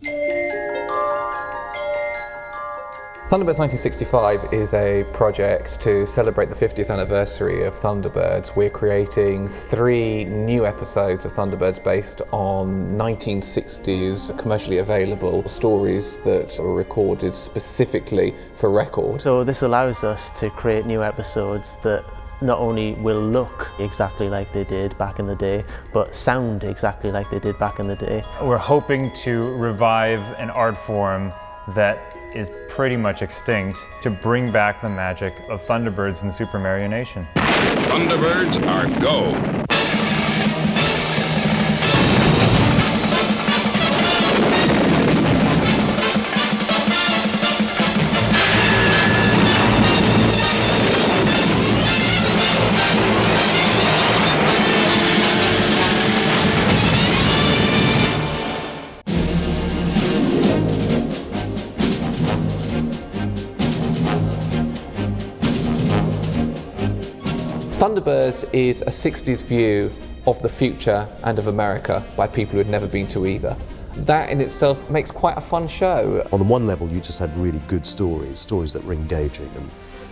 Thunderbirds 1965 is a project to celebrate the 50th anniversary of Thunderbirds. We're creating 3 new episodes of Thunderbirds based on 1960s commercially available stories that were recorded specifically for record. So this allows us to create new episodes that not only will look exactly like they did back in the day, but sound exactly like they did back in the day. We're hoping to revive an art form that is pretty much extinct to bring back the magic of Thunderbirds and Super Marionation. Thunderbirds are go! Thunderbirds is a 60s view of the future and of America by people who had never been to either. That in itself makes quite a fun show. On the one level, you just had really good stories that were engaging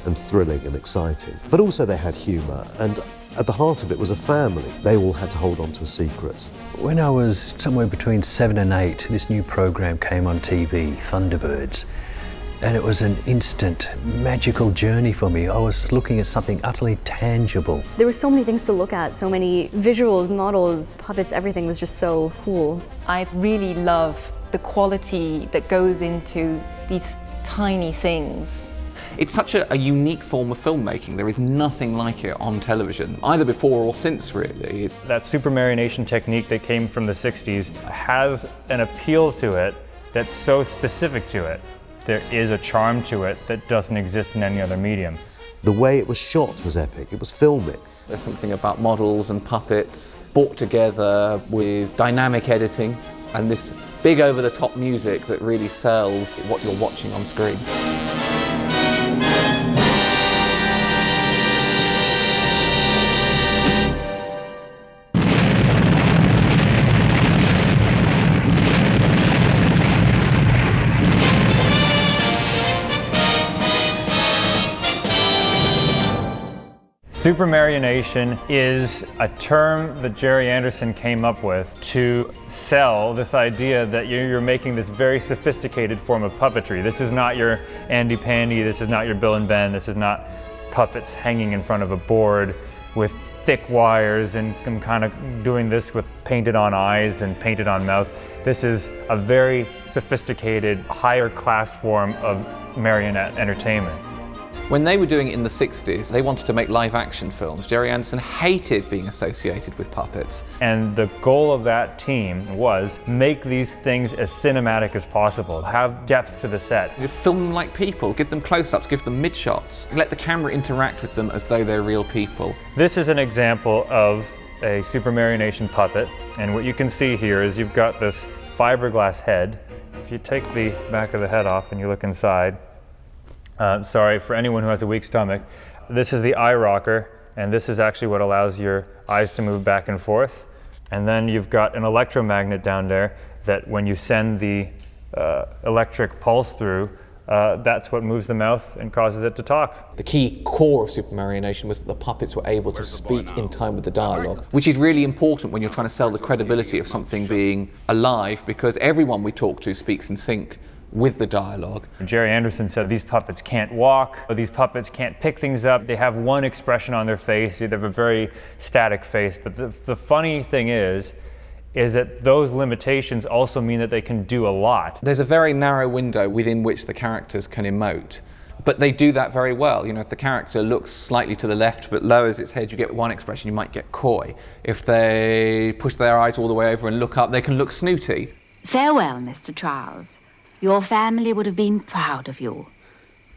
and thrilling and exciting. But also they had humour, and at the heart of it was a family. They all had to hold on to a secret. When I was somewhere between 7 and 8, this new programme came on TV, Thunderbirds. And it was an instant magical journey for me. I was looking at something utterly tangible. There were so many things to look at, so many visuals, models, puppets, everything was just so cool. I really love the quality that goes into these tiny things. It's such a unique form of filmmaking. There is nothing like it on television, either before or since, really. That Super Marionation technique that came from the 60s has an appeal to it that's so specific to it. There is a charm to it that doesn't exist in any other medium. The way it was shot was epic. It was filmic. There's something about models and puppets brought together with dynamic editing and this big over-the-top music that really sells what you're watching on screen. Super Marionation is a term that Gerry Anderson came up with to sell this idea that you're making this very sophisticated form of puppetry. This is not your Andy Pandy, this is not your Bill and Ben, this is not puppets hanging in front of a board with thick wires and kind of doing this with painted on eyes and painted on mouth. This is a very sophisticated, higher class form of marionette entertainment. When they were doing it in the 60s, they wanted to make live action films. Gerry Anderson hated being associated with puppets. And the goal of that team was make these things as cinematic as possible, have depth to the set. You film them like people, give them close-ups, give them mid-shots, let the camera interact with them as though they're real people. This is an example of a Super Marionation puppet, and what you can see here is you've got this fiberglass head. If you take the back of the head off and you look inside, sorry, for anyone who has a weak stomach, this is the eye rocker, and this is actually what allows your eyes to move back and forth. And then you've got an electromagnet down there that when you send the electric pulse through, that's what moves the mouth and causes it to talk. The key core of Super Marionation was that the puppets were able to speak in time with the dialogue, which is really important when you're trying to sell the credibility of something being alive, because everyone we talk to speaks in sync with the dialogue. Gerry Anderson said these puppets can't walk, or these puppets can't pick things up. They have one expression on their face. They have a very static face. But the funny thing is that those limitations also mean that they can do a lot. There's a very narrow window within which the characters can emote, but they do that very well. You know, if the character looks slightly to the left but lowers its head, you get one expression, you might get coy. If they push their eyes all the way over and look up, they can look snooty. Farewell, Mr. Charles. Your family would have been proud of you.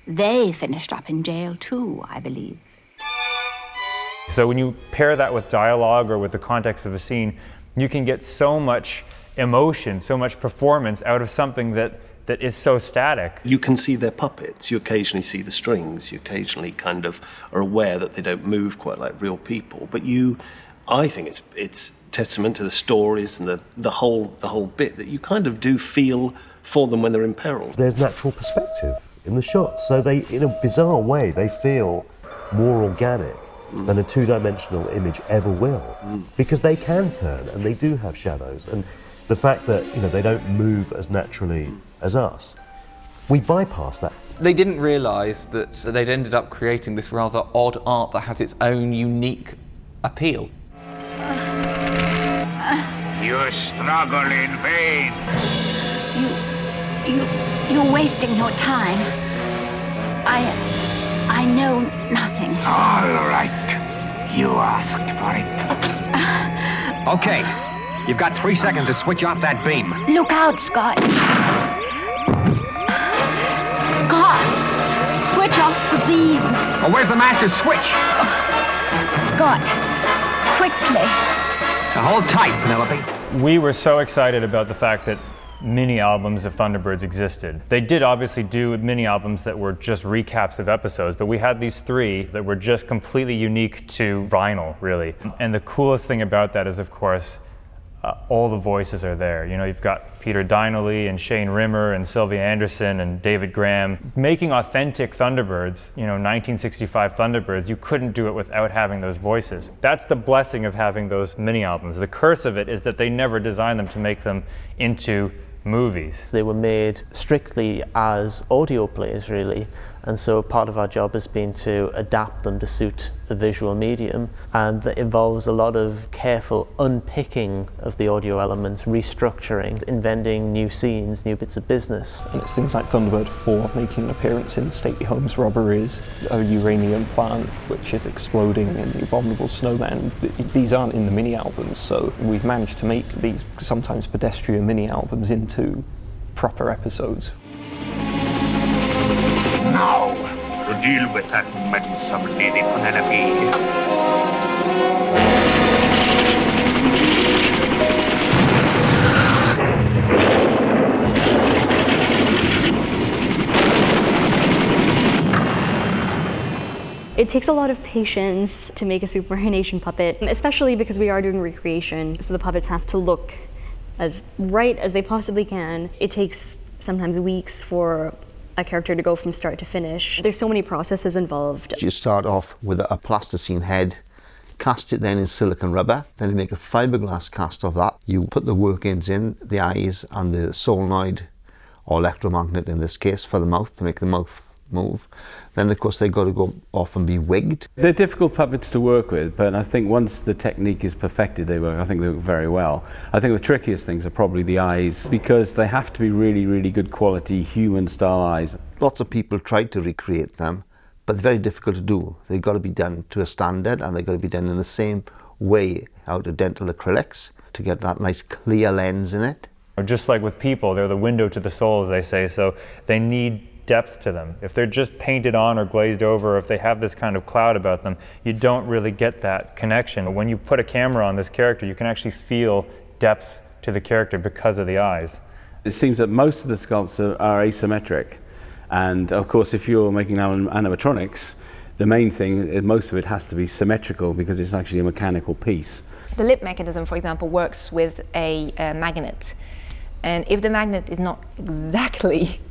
They finished up in jail too, I believe. So when you pair that with dialogue or with the context of a scene, you can get so much emotion, so much performance out of something that is so static. You can see their puppets, you occasionally see the strings, you occasionally kind of are aware that they don't move quite like real people, but you I think it's testament to the stories and the whole bit that you kind of do feel for them when they're in peril. There's natural perspective in the shots, so they, in a bizarre way, they feel more organic than a two-dimensional image ever will, because they can turn and they do have shadows, and the fact that they don't move as naturally as us, we bypass that. They didn't realise that they'd ended up creating this rather odd art that has its own unique appeal. You struggle in vain. You're wasting your time. I know nothing. All right. You asked for it. Okay. You've got 3 seconds to switch off that beam. Look out, Scott. Scott, switch off the beam. Oh, where's the master switch? Scott, quickly. Now hold tight, Penelope. We were so excited about the fact that mini albums of Thunderbirds existed. They did obviously do mini albums that were just recaps of episodes, but we had these 3 that were just completely unique to vinyl, really. And the coolest thing about that is, of course, all the voices are there. You've got Peter Dineley and Shane Rimmer and Sylvia Anderson and David Graham. Making authentic Thunderbirds, 1965 Thunderbirds, you couldn't do it without having those voices. That's the blessing of having those mini albums. The curse of it is that they never designed them to make them into movies. They were made strictly as audio plays, really, and so part of our job has been to adapt them to suit the visual medium, and that involves a lot of careful unpicking of the audio elements, restructuring, inventing new scenes, new bits of business. And it's things like Thunderbird 4 making an appearance in Stately Homes Robberies, a uranium plant which is exploding, and the Abominable Snowman. These aren't in the mini albums, so we've managed to make these sometimes pedestrian mini albums into proper episodes. Now, to deal with that mess of Lady Penelope. It takes a lot of patience to make a superanimation puppet, especially because we are doing recreation, so the puppets have to look as right as they possibly can. It takes sometimes weeks for a character to go from start to finish. There's so many processes involved. You start off with a plasticine head, cast it then in silicone rubber, then you make a fiberglass cast of that. You put the workings in, the eyes and the solenoid or electromagnet in this case for the mouth to make the mouth move. Then of course they've got to go off and be wigged. They're difficult puppets to work with, but I think once the technique is perfected, they work very well. I think the trickiest things are probably the eyes, because they have to be really, really good quality human style eyes. Lots of people tried to recreate them, but they're very difficult to do. They've got to be done to a standard, and they've got to be done in the same way out of dental acrylics to get that nice clear lens in it. Just like with people, they're the window to the soul, as they say, so they need depth to them. If they're just painted on or glazed over, or if they have this kind of cloud about them, you don't really get that connection. When you put a camera on this character, you can actually feel depth to the character because of the eyes. It seems that most of the sculpts are asymmetric, and of course if you're making animatronics, the main thing, most of it has to be symmetrical because it's actually a mechanical piece. The lip mechanism, for example, works with a magnet, and if the magnet is not exactly,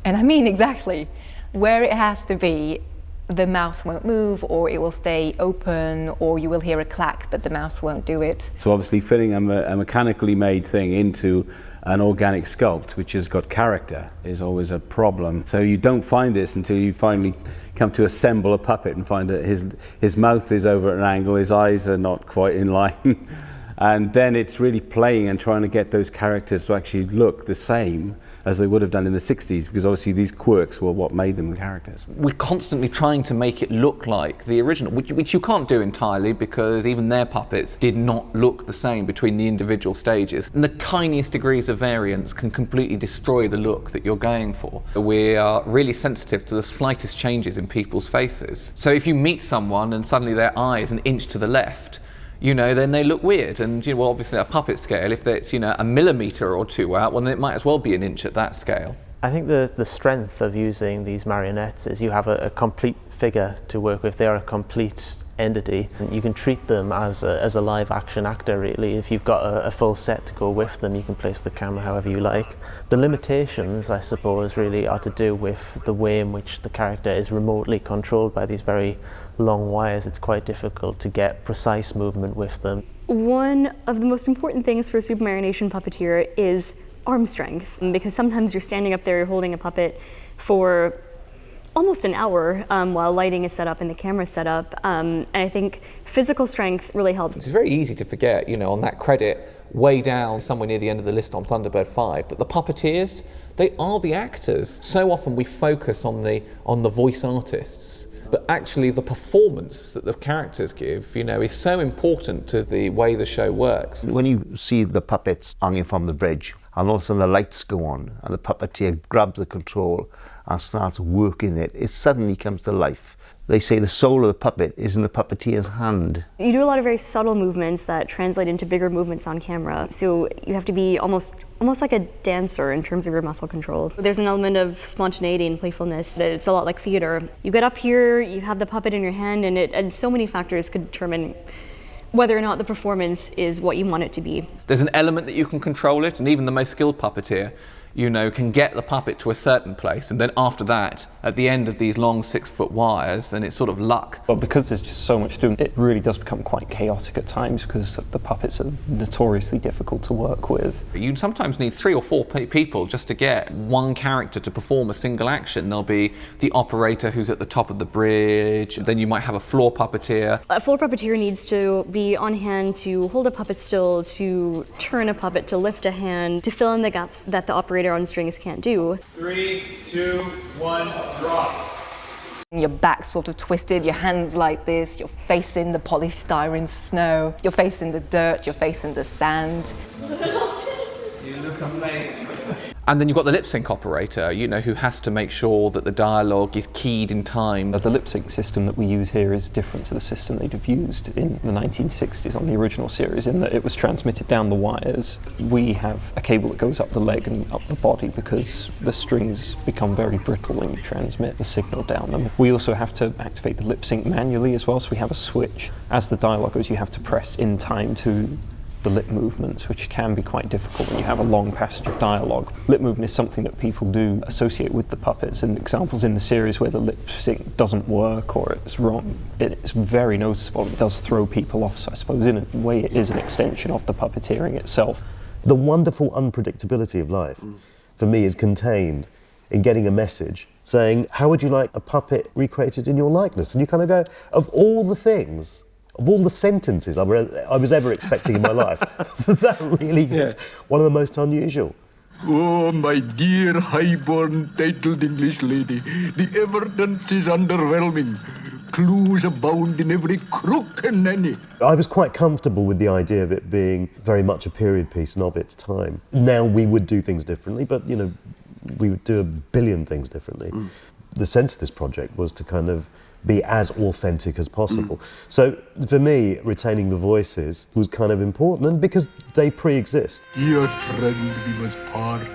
and I mean exactly, where it has to be, the mouth won't move, or it will stay open, or you will hear a clack, but the mouth won't do it. So obviously fitting a mechanically made thing into an organic sculpt, which has got character, is always a problem. So you don't find this until you finally come to assemble a puppet and find that his mouth is over at an angle, his eyes are not quite in line. And then it's really playing and trying to get those characters to actually look the same as they would have done in the 60s, because obviously these quirks were what made them the characters. We're constantly trying to make it look like the original, which you can't do entirely because even their puppets did not look the same between the individual stages. And the tiniest degrees of variance can completely destroy the look that you're going for. We are really sensitive to the slightest changes in people's faces. So if you meet someone and suddenly their eye is an inch to the left, then they look weird. And obviously at a puppet scale, if it's a millimetre or two out, well then it might as well be an inch at that scale. I think the strength of using these marionettes is you have a complete figure to work with. They are a complete entity. And you can treat them as a live action actor really. If you've got a full set to go with them, you can place the camera however you like. The limitations, I suppose, really are to do with the way in which the character is remotely controlled by these very long wires. It's quite difficult to get precise movement with them. One of the most important things for a supermarionation puppeteer is arm strength, because sometimes you're standing up there, you're holding a puppet for almost an hour while lighting is set up and the camera's set up, and I think physical strength really helps. It's very easy to forget, you know, on that credit way down somewhere near the end of the list on Thunderbird 5, that the puppeteers, they are the actors. So often we focus on the voice artists, but actually the performance that the characters give, you know, is so important to the way the show works. When you see the puppets hanging from the bridge, and all of a sudden the lights go on, and the puppeteer grabs the control and starts working it suddenly comes to life. They say the soul of the puppet is in the puppeteer's hand. You do a lot of very subtle movements that translate into bigger movements on camera, so you have to be almost like a dancer in terms of your muscle control. There's an element of spontaneity and playfulness. It's a lot like theater. You get up here, you have the puppet in your hand, and so many factors could determine whether or not the performance is what you want it to be. There's an element that you can control it, and even the most skilled puppeteer, you know, can get the puppet to a certain place, and then after that, at the end of these long 6-foot wires, then it's sort of luck. But because there's just so much to do, it really does become quite chaotic at times because the puppets are notoriously difficult to work with. You sometimes need 3 or 4 people just to get one character to perform a single action. There'll be the operator who's at the top of the bridge, then you might have a floor puppeteer. A floor puppeteer needs to be on hand to hold a puppet still, to turn a puppet, to lift a hand, to fill in the gaps that the operator on strings can't do. 3, 2, 1, drop. Your back's sort of twisted, your hands like this, you're facing the polystyrene snow, you're facing the dirt, you're facing the sand. You look amazing. And then you've got the lip sync operator, you know, who has to make sure that the dialogue is keyed in time. The lip sync system that we use here is different to the system they'd have used in the 1960s on the original series, in that it was transmitted down the wires. We have a cable that goes up the leg and up the body because the strings become very brittle when you transmit the signal down them. We also have to activate the lip sync manually as well, so we have a switch. As the dialogue goes, you have to press in time to the lip movements, which can be quite difficult when you have a long passage of dialogue. Lip movement is something that people do associate with the puppets, and examples in the series where the lip sync doesn't work or it's wrong, it's very noticeable. It does throw people off, so I suppose in a way it is an extension of the puppeteering itself. The wonderful unpredictability of life, for me, is contained in getting a message saying, how would you like a puppet recreated in your likeness? And you kind of go, of all the things, of all the sentences I was ever expecting in my life, that really is one of the most unusual. Oh, my dear high-born titled English lady, the evidence is underwhelming. Clues abound in every crook and nanny. I was quite comfortable with the idea of it being very much a period piece and of its time. Now we would do things differently, but, you know, we would do a billion things differently. The sense of this project was to kind of be as authentic as possible. So for me, retaining the voices was kind of important, and because they pre-exist. Dear friend, we must part.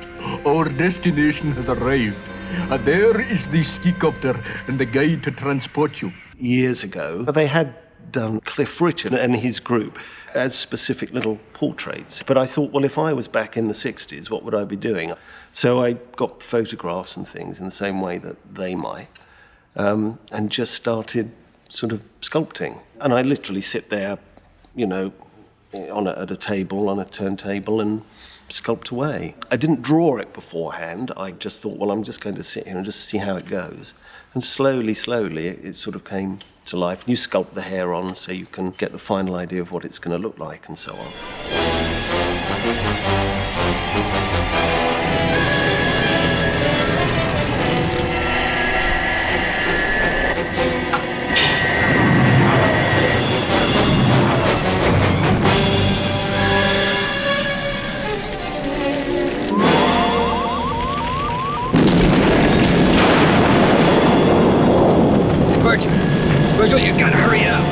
Our destination has arrived. There is the skicopter and the guide to transport you. Years ago, they had done Cliff Richard and his group as specific little portraits. But I thought, well, if I was back in the 60s, what would I be doing? So I got photographs and things in the same way that they might. And just started sort of sculpting. And I literally sit there, you know, at a table, on a turntable, and sculpt away. I didn't draw it beforehand. I just thought, well, I'm just going to sit here and just see how it goes. And slowly, it sort of came to life. You sculpt the hair on so you can get the final idea of what it's going to look like and so on. Virgil, you gotta hurry up.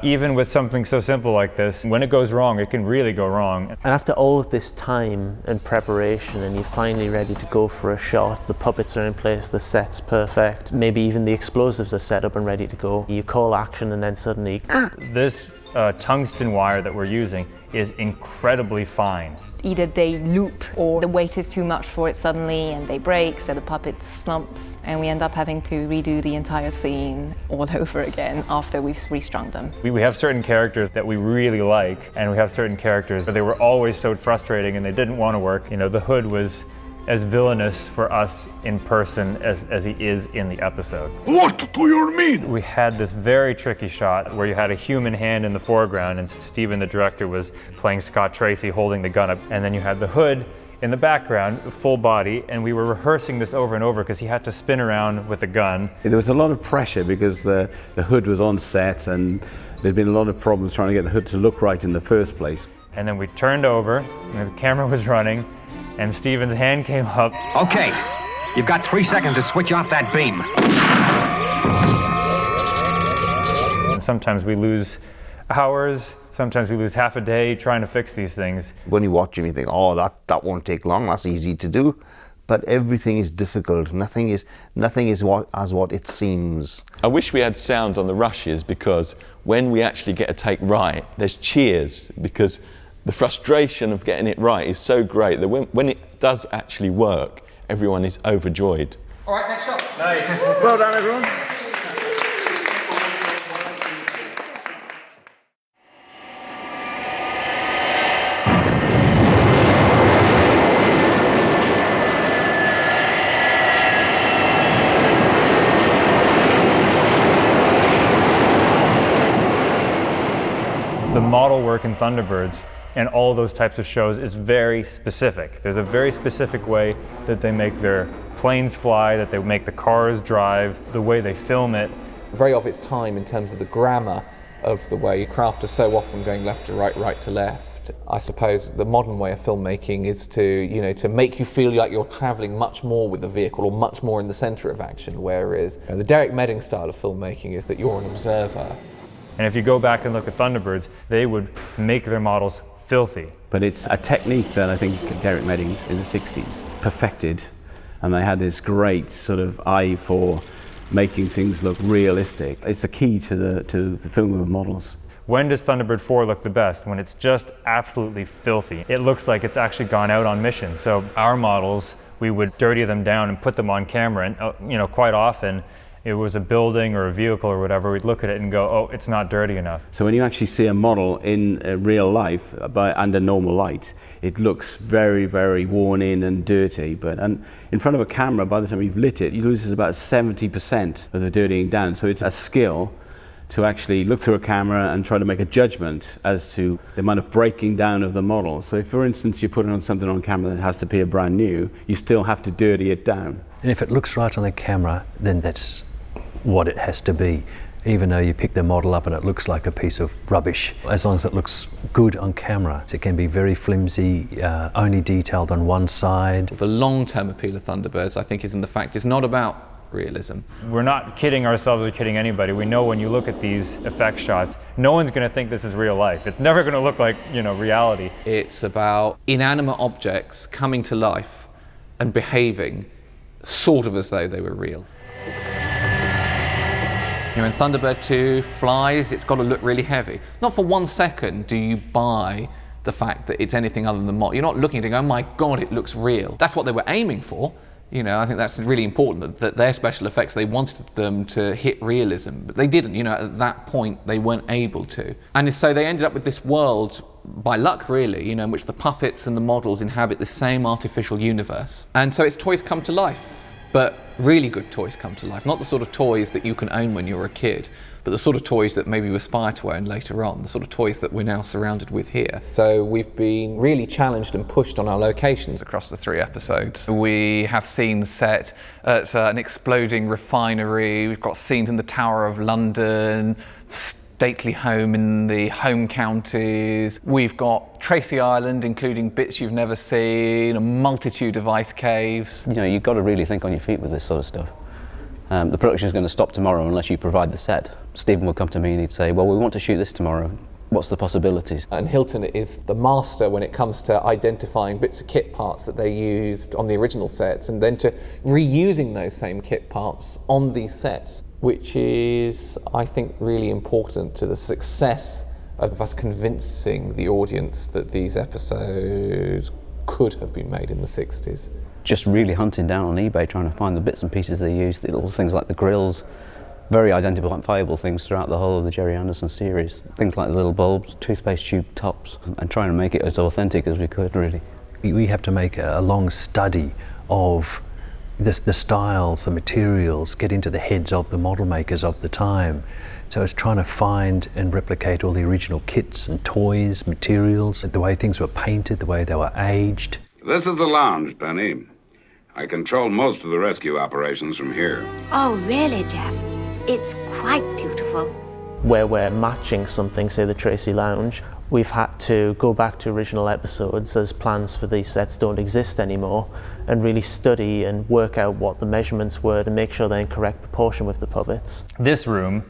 Even with something so simple like this, when it goes wrong, it can really go wrong. And after all of this time and preparation, and you're finally ready to go for a shot, the puppets are in place, the set's perfect, maybe even the explosives are set up and ready to go. You call action and then suddenly... This tungsten wire that we're using is incredibly fine. Either they loop or the weight is too much for it suddenly and they break, so the puppet slumps, and we end up having to redo the entire scene all over again after we've restrung them. We have certain characters that we really like, and we have certain characters that they were always so frustrating and they didn't want to work. You know, the Hood was as villainous for us in person as he is in the episode. What do you mean? We had this very tricky shot where you had a human hand in the foreground and Steven, the director, was playing Scott Tracy holding the gun up, and then you had the Hood in the background, full body, and we were rehearsing this over and over because he had to spin around with a gun. There was a lot of pressure because the Hood was on set and there'd been a lot of problems trying to get the Hood to look right in the first place. And then we turned over, and the camera was running, and Steven's hand came up. Okay, you've got 3 seconds to switch off that beam. And sometimes we lose hours, sometimes we lose half a day trying to fix these things. When you watch them, you think, oh, that won't take long, that's easy to do. But everything is difficult. Nothing is what it seems. I wish we had sound on the rushes, because when we actually get a take right, there's cheers, because the frustration of getting it right is so great that when it does actually work, everyone is overjoyed. All right, next shot. Nice. Well done, everyone. The model work in Thunderbirds and all those types of shows is very specific. There's a very specific way that they make their planes fly, that they make the cars drive, the way they film it. Very of its time in terms of the grammar of the way craft are so often going left to right, right to left. I suppose the modern way of filmmaking is to make you feel like you're travelling much more with the vehicle or much more in the centre of action, whereas the Derek Medding style of filmmaking is that you're an observer. And if you go back and look at Thunderbirds, they would make their models filthy. But it's a technique that I think Derek Medding in the 60s perfected, and they had this great sort of eye for making things look realistic. It's a key to the film of models. When does Thunderbird 4 look the best? When it's just absolutely filthy. It looks like it's actually gone out on mission. So our models, we would dirty them down and put them on camera, and quite often it was a building or a vehicle or whatever, we'd look at it and go, oh, it's not dirty enough. So when you actually see a model in real life under normal light, it looks very, very worn in and dirty. And in front of a camera, by the time you've lit it, you lose about 70% of the dirtying down. So it's a skill to actually look through a camera and try to make a judgment as to the amount of breaking down of the model. So if, for instance, you're putting on something on camera that has to appear brand new, you still have to dirty it down. And if it looks right on the camera, then that's what it has to be, even though you pick the model up and it looks like a piece of rubbish. As long as it looks good on camera, it can be very flimsy, only detailed on one side. The long-term appeal of Thunderbirds, I think, is in the fact it's not about realism. We're not kidding ourselves or kidding anybody. We know when you look at these effect shots, no one's going to think this is real life. It's never going to look like, reality. It's about inanimate objects coming to life and behaving sort of as though they were real. When Thunderbird 2 flies, it's got to look really heavy. Not for 1 second do you buy the fact that it's anything other than model. You're not looking at it going, oh my God, it looks real. That's what they were aiming for. I think that's really important, that their special effects, they wanted them to hit realism, but they didn't. At that point, they weren't able to. And so they ended up with this world, by luck really, in which the puppets and the models inhabit the same artificial universe. And so its toys come to life. But really good toys come to life, not the sort of toys that you can own when you're a kid, but the sort of toys that maybe you aspire to own later on, the sort of toys that we're now surrounded with here. So we've been really challenged and pushed on our locations across the 3 episodes. We have scenes set at an exploding refinery, we've got scenes in the Tower of London, stately home in the home counties. We've got Tracy Island, including bits you've never seen, a multitude of ice caves. You've got to really think on your feet with this sort of stuff. the production is going to stop tomorrow unless you provide the set. Stephen would come to me and he'd say, well, we want to shoot this tomorrow. What's the possibilities? And Hilton is the master when it comes to identifying bits of kit parts that they used on the original sets and then to reusing those same kit parts on these sets, which is, I think, really important to the success of us convincing the audience that these episodes could have been made in the 60s. Just really hunting down on eBay, trying to find the bits and pieces they used, the little things like the grills, very identifiable things throughout the whole of the Gerry Anderson series. Things like the little bulbs, toothpaste tube tops, and trying to make it as authentic as we could, really. We have to make a long study of the styles, the materials, get into the heads of the model makers of the time. So it's trying to find and replicate all the original kits and toys, materials, the way things were painted, the way they were aged. This is the lounge, Penny. I control most of the rescue operations from here. Oh, really, Jeff? It's quite beautiful. Where we're matching something, say the Tracy Lounge, we've had to go back to original episodes as plans for these sets don't exist anymore and really study and work out what the measurements were to make sure they're in correct proportion with the puppets. This room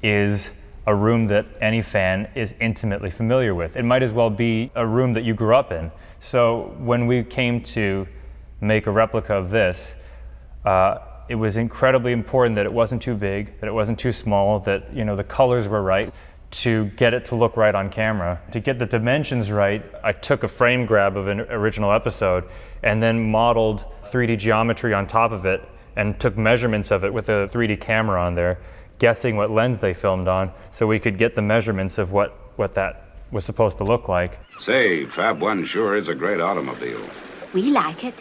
is a room that any fan is intimately familiar with. It might as well be a room that you grew up in. So when we came to make a replica of this, it was incredibly important that it wasn't too big, that it wasn't too small, that the colors were right to get it to look right on camera. To get the dimensions right, I took a frame grab of an original episode and then modeled 3D geometry on top of it and took measurements of it with a 3D camera on there, guessing what lens they filmed on so we could get the measurements of what that was supposed to look like. Say, Fab 1 sure is a great automobile. We like it,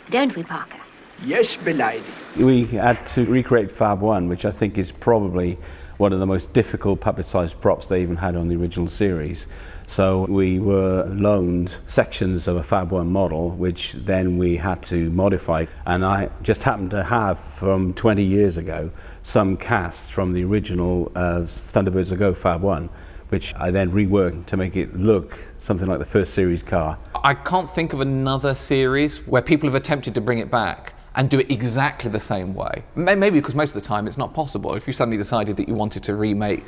don't we, Parker? Yes, belady. We had to recreate Fab 1, which I think is probably one of the most difficult puppet-sized props they even had on the original series. So we were loaned sections of a Fab 1 model, which then we had to modify. And I just happened to have, from 20 years ago, some casts from the original Thunderbirds Ago Fab 1, which I then reworked to make it look something like the first series car. I can't think of another series where people have attempted to bring it back and do it exactly the same way. Maybe because most of the time it's not possible. If you suddenly decided that you wanted to remake,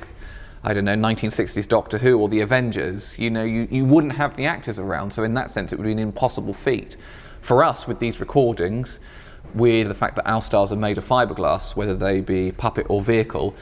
I don't know, 1960s Doctor Who or the Avengers, you wouldn't have the actors around. So in that sense, it would be an impossible feat. For us, with these recordings, with the fact that our stars are made of fiberglass, whether they be puppet or vehicle,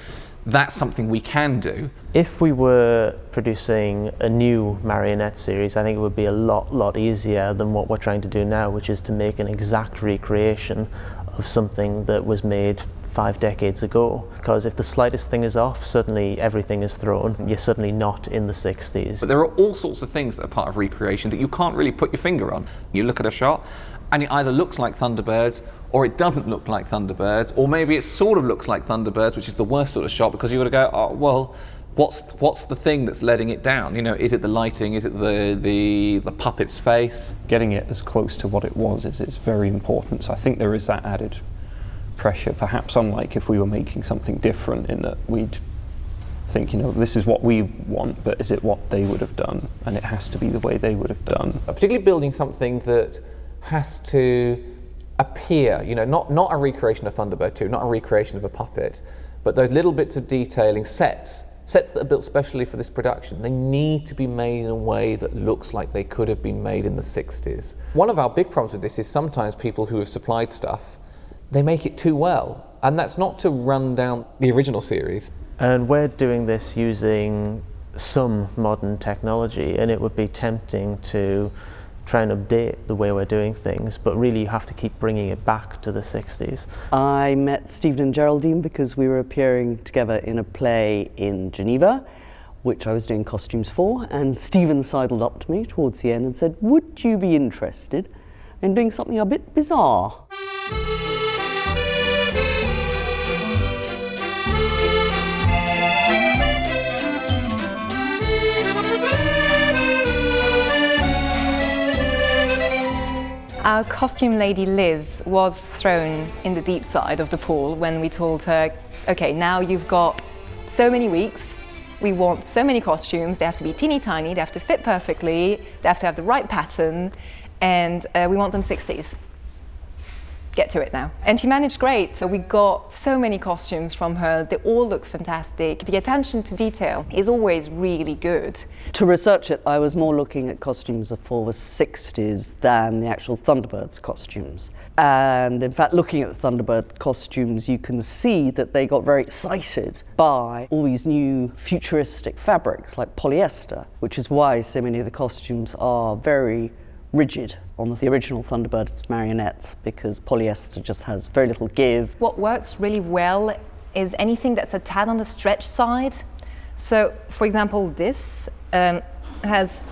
that's something we can do. If we were producing a new marionette series, I think it would be a lot easier than what we're trying to do now, which is to make an exact recreation of something that was made 5 decades ago. Because if the slightest thing is off, suddenly everything is thrown. You're suddenly not in the 60s. But there are all sorts of things that are part of recreation that you can't really put your finger on. You look at a shot, and it either looks like Thunderbirds, or it doesn't look like Thunderbirds, or maybe it sort of looks like Thunderbirds, which is the worst sort of shot, because you've got to go, oh, well, what's the thing that's letting it down? Is it the lighting? Is it the puppet's face? Getting it as close to what it was is very important. So I think there is that added pressure, perhaps unlike if we were making something different, in that we'd think, this is what we want, but is it what they would have done? And it has to be the way they would have done. Particularly building something that has to appear, not a recreation of Thunderbird 2, not a recreation of a puppet, but those little bits of detailing, sets that are built specially for this production, they need to be made in a way that looks like they could have been made in the 60s. One of our big problems with this is sometimes people who have supplied stuff, they make it too well, and that's not to run down the original series. And we're doing this using some modern technology, and it would be tempting to try and update the way we're doing things, but really you have to keep bringing it back to the 60s. I met Stephen and Geraldine because we were appearing together in a play in Geneva, which I was doing costumes for, and Stephen sidled up to me towards the end and said, would you be interested in doing something a bit bizarre? Our costume lady Liz was thrown in the deep side of the pool when we told her, okay, now you've got so many weeks, we want so many costumes, they have to be teeny tiny, they have to fit perfectly, they have to have the right pattern, and we want them 60s. get to it now. And she managed great. So we got so many costumes from her. They all look fantastic. The attention to detail is always really good. To research it, I was more looking at costumes for the 60s than the actual Thunderbirds costumes. And in fact, looking at the Thunderbird costumes, you can see that they got very excited by all these new futuristic fabrics like polyester, which is why so many of the costumes are very rigid on the original Thunderbird marionettes, because polyester just has very little give. What works really well is anything that's a tad on the stretch side. So, for example, this has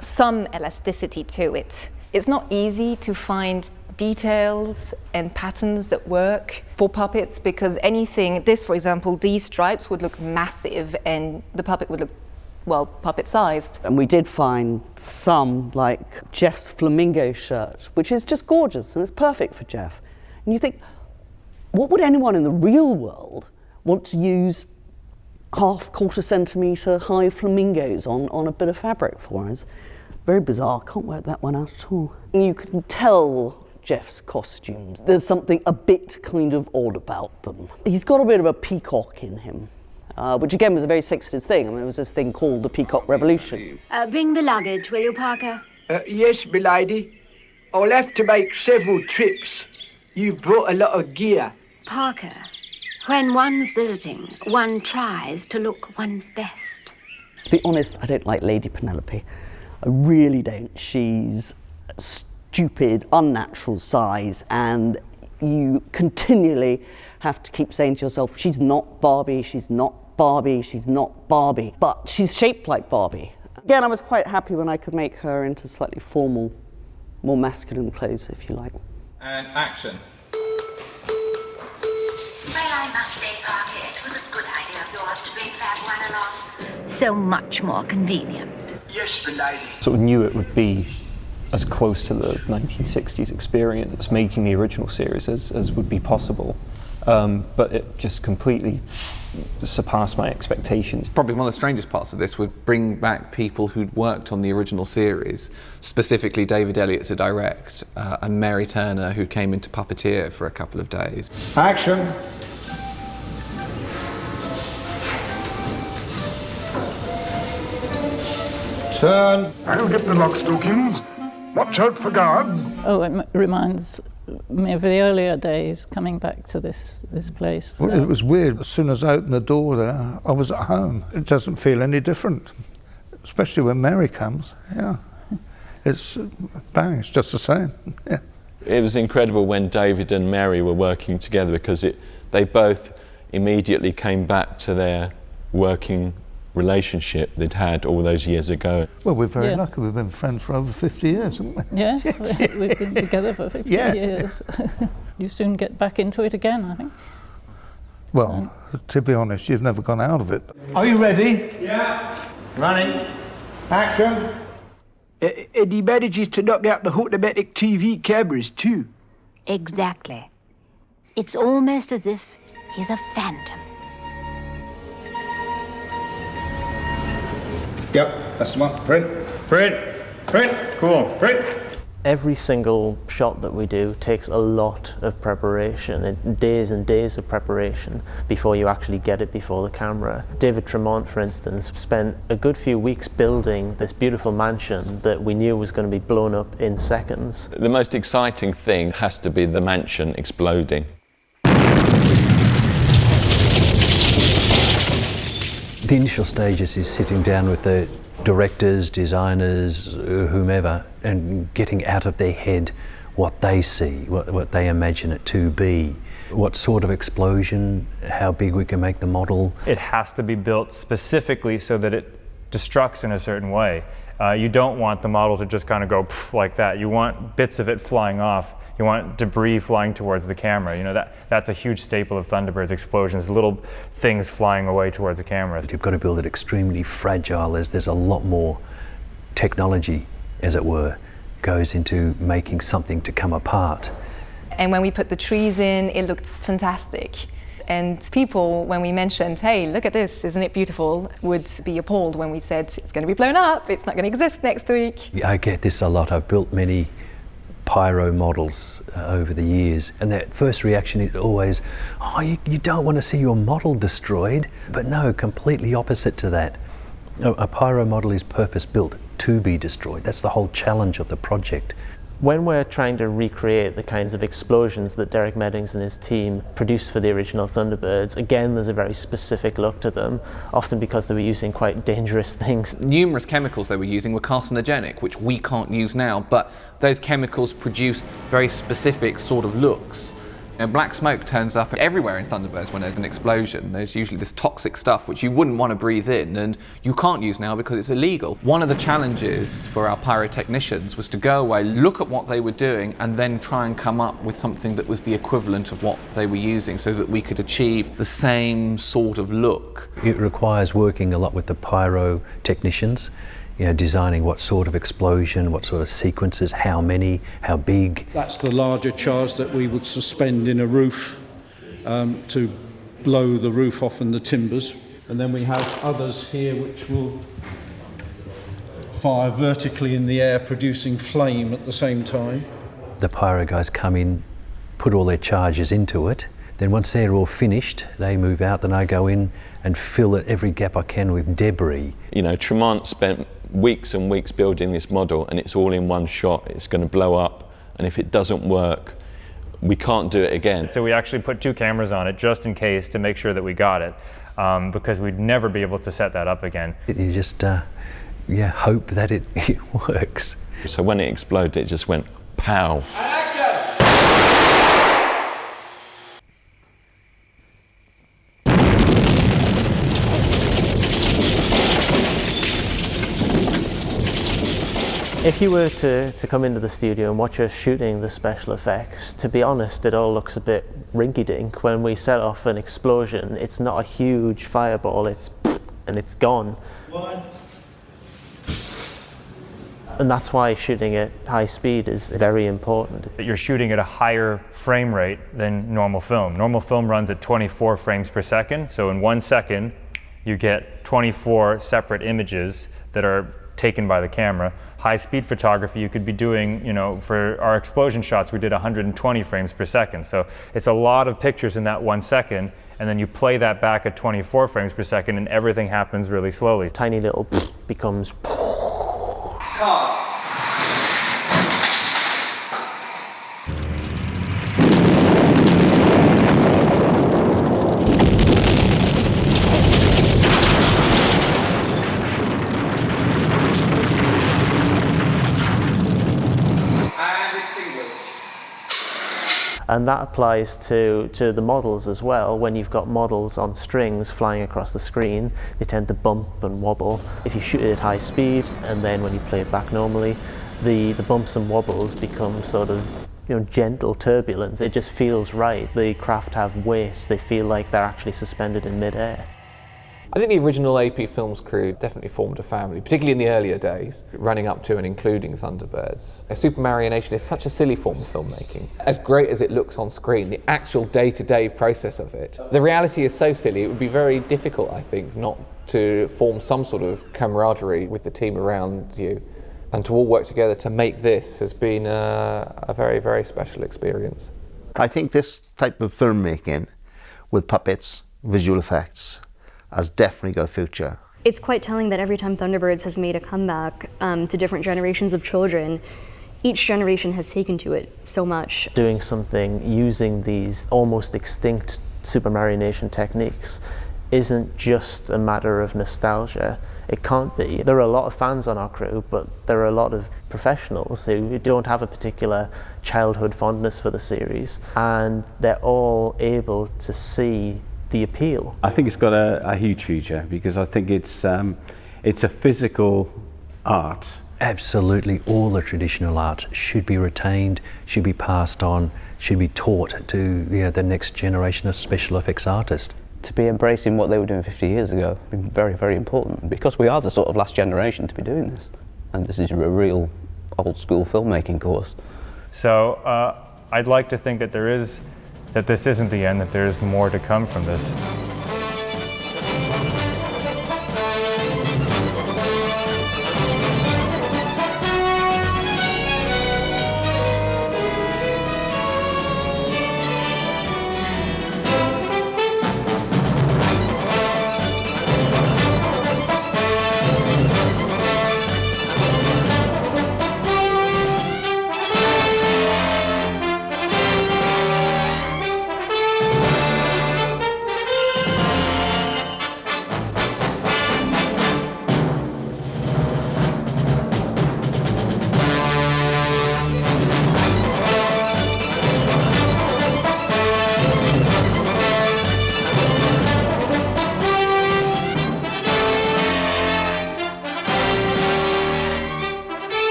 some elasticity to it. It's not easy to find details and patterns that work for puppets, because anything, this for example, these stripes would look massive and the puppet would look, well, puppet-sized. And we did find some, like Jeff's flamingo shirt, which is just gorgeous and it's perfect for Jeff. And you think, what would anyone in the real world want to use quarter centimetre high flamingos on a bit of fabric for? It's very bizarre, can't work that one out at all. You can tell Jeff's costumes, there's something a bit kind of odd about them. He's got a bit of a peacock in him. Which again was a very 60s thing. I mean, there was this thing called the Peacock Revolution. Bring the luggage, will you, Parker? Yes, milady. I'll have to make several trips. You've brought a lot of gear. Parker, when one's visiting, one tries to look one's best. To be honest, I don't like Lady Penelope. I really don't. She's stupid, unnatural size, and you continually have to keep saying to yourself, she's not Barbie, she's not Barbie, she's not Barbie. But she's shaped like Barbie. Again, I was quite happy when I could make her into slightly formal, more masculine clothes, if you like. And action. Well, I must say, Parker, it was a good idea of yours to bring that one along. So much more convenient. Yes, milady. Sort of knew it would be as close to the 1960s experience making the original series as would be possible. But it just completely surpassed my expectations. Probably one of the strangest parts of this was bring back people who'd worked on the original series, specifically David Elliott to direct, and Mary Turner, who came into puppeteer for a couple of days. Action. Turn. I'll get the lockstockings. Watch out for guards. Oh, it reminds me of the earlier days coming back to this place. Well, it was weird. As soon as I opened the door there, I was at home. It doesn't feel any different, especially when Mary comes. Yeah, it's bang. It's just the same. Yeah. It was incredible when David and Mary were working together, because they both immediately came back to their working relationship they'd had all those years ago. Well, we're very lucky. We've been friends for over 50 years, haven't we? Yes, we've been together for 50 years. You soon get back into it again, I think. Well, to be honest, you've never gone out of it. Are you ready? Yeah. Running. Action. And he manages to knock out the automatic TV cameras too. Exactly. It's almost as if he's a phantom. Yep, that's the one. Print. Cool. Print. Every single shot that we do takes a lot of preparation, days and days of preparation before you actually get it before the camera. David Tremont, for instance, spent a good few weeks building this beautiful mansion that we knew was going to be blown up in seconds. The most exciting thing has to be the mansion exploding. The initial stages is sitting down with the directors, designers, whomever, and getting out of their head what they see, what they imagine it to be, what sort of explosion, how big we can make the model. It has to be built specifically so that it destructs in a certain way. You don't want the model to just kind of go like that. You want bits of it flying off. You want debris flying towards the camera. You know, that's a huge staple of Thunderbird's explosions, little things flying away towards the camera. You've got to build it extremely fragile. There's a lot more technology, as it were, goes into making something to come apart. And when we put the trees in, it looked fantastic. And people, when we mentioned, hey, look at this, isn't it beautiful, would be appalled when we said, it's going to be blown up, it's not going to exist next week. I get this a lot. I've built many pyro models over the years, and that first reaction is always, oh, you don't want to see your model destroyed. But no, completely opposite to that. A pyro model is purpose-built to be destroyed. That's the whole challenge of the project. When we're trying to recreate the kinds of explosions that Derek Meddings and his team produced for the original Thunderbirds, again, there's a very specific look to them, often because they were using quite dangerous things. Numerous chemicals they were using were carcinogenic, which we can't use now, but those chemicals produce very specific sort of looks. Black smoke turns up everywhere in Thunderbirds when there's an explosion. There's usually this toxic stuff which you wouldn't want to breathe in, and you can't use now because it's illegal. One of the challenges for our pyrotechnicians was to go away, look at what they were doing, and then try and come up with something that was the equivalent of what they were using so that we could achieve the same sort of look. It requires working a lot with the pyrotechnicians, designing what sort of explosion, what sort of sequences, how many, how big. That's the larger charge that we would suspend in a roof to blow the roof off and the timbers. And then we have others here which will fire vertically in the air, producing flame at the same time. The pyro guys come in, put all their charges into it. Then once they're all finished, they move out, then I go in and fill every gap I can with debris. Tremont spent weeks and weeks building this model, and it's all in one shot. It's going to blow up, and if it doesn't work, we can't do it again. So we actually put 2 cameras on it just in case to make sure that we got it, because we'd never be able to set that up again. You just hope that it works. So when it exploded, it just went pow. If you were to come into the studio and watch us shooting the special effects, to be honest, it all looks a bit rinky-dink. When we set off an explosion, it's not a huge fireball, and it's gone. And that's why shooting at high speed is very important. You're shooting at a higher frame rate than normal film. Normal film runs at 24 frames per second, so in 1 second, you get 24 separate images that are taken by the camera. High-speed photography, you could be doing, for our explosion shots, we did 120 frames per second. So it's a lot of pictures in that 1 second, and then you play that back at 24 frames per second, and everything happens really slowly. Tiny little becomes... And that applies to the models as well. When you've got models on strings flying across the screen, they tend to bump and wobble. If you shoot it at high speed, and then when you play it back normally, the bumps and wobbles become sort of gentle turbulence. It just feels right. The craft have weight. They feel like they're actually suspended in mid-air. I think the original AP Films crew definitely formed a family, particularly in the earlier days, running up to and including Thunderbirds. Supermarionation is such a silly form of filmmaking. As great as it looks on screen, the actual day-to-day process of it, the reality is so silly, it would be very difficult, I think, not to form some sort of camaraderie with the team around you. And to all work together to make this has been a very, very special experience. I think this type of filmmaking with puppets, visual effects, has definitely got a future. It's quite telling that every time Thunderbirds has made a comeback to different generations of children, each generation has taken to it so much. Doing something using these almost extinct Supermarionation techniques isn't just a matter of nostalgia. It can't be. There are a lot of fans on our crew, but there are a lot of professionals who don't have a particular childhood fondness for the series, and they're all able to see the appeal. I think it's got a huge future, because I think it's a physical art. Absolutely, all the traditional arts should be retained, should be passed on, should be taught to the next generation of special effects artists. To be embracing what they were doing 50 years ago has been very, very important, because we are the sort of last generation to be doing this. And this is a real old school filmmaking course. So I'd like to think that this isn't the end, that there's more to come from this.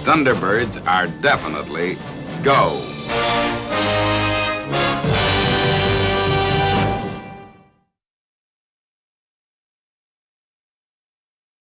Thunderbirds are definitely go.